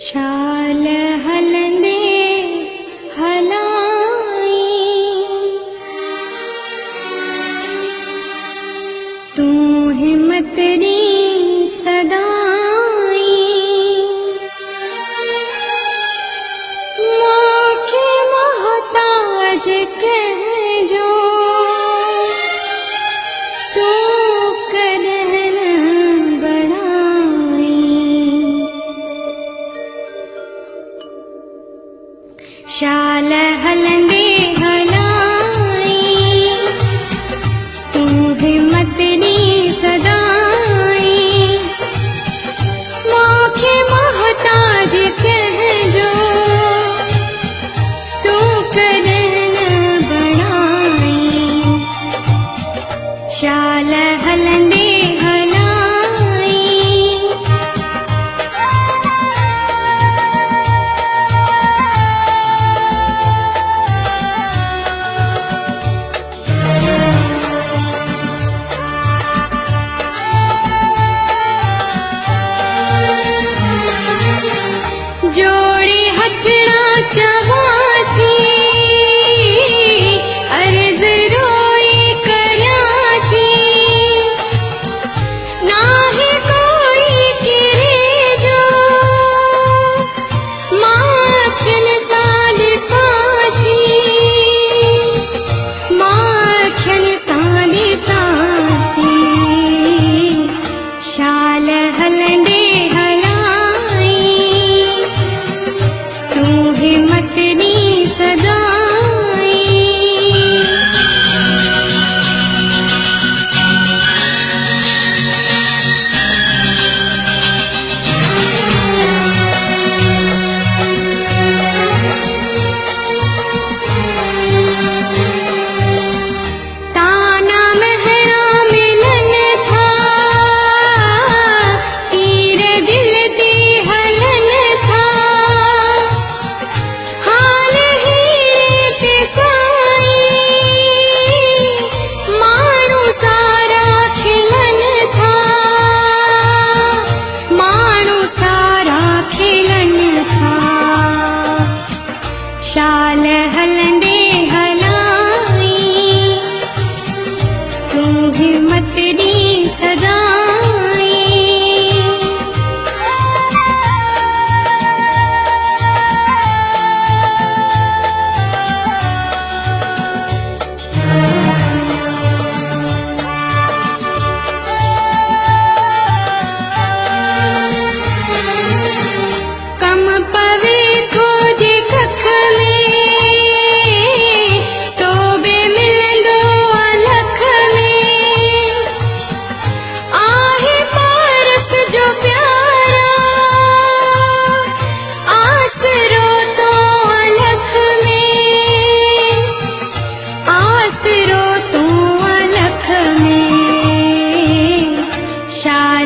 शाल हलंदे हलाई तू हिम्मत री सदाई मोखे मोहताज कह जो तू करन बड़ाई शाल हलंदे हलाई तू हिम्मत री सदाई मोखे मोहताज कह जो तू करन बड़ाई शाल हलंदे जोड़ी हथड़ा चवा थी अर्ज रोई करा थी नाहे कोई किरे जो माखन साल साथी माखन साल साथी शाल हलंदे हिम्मत री सदाई ताना महरा मिलन था तीरे दिल दी हलन था शाल हलंदे हलाई तू हिम्मत री सदाई कम पवे खोजे कख शाल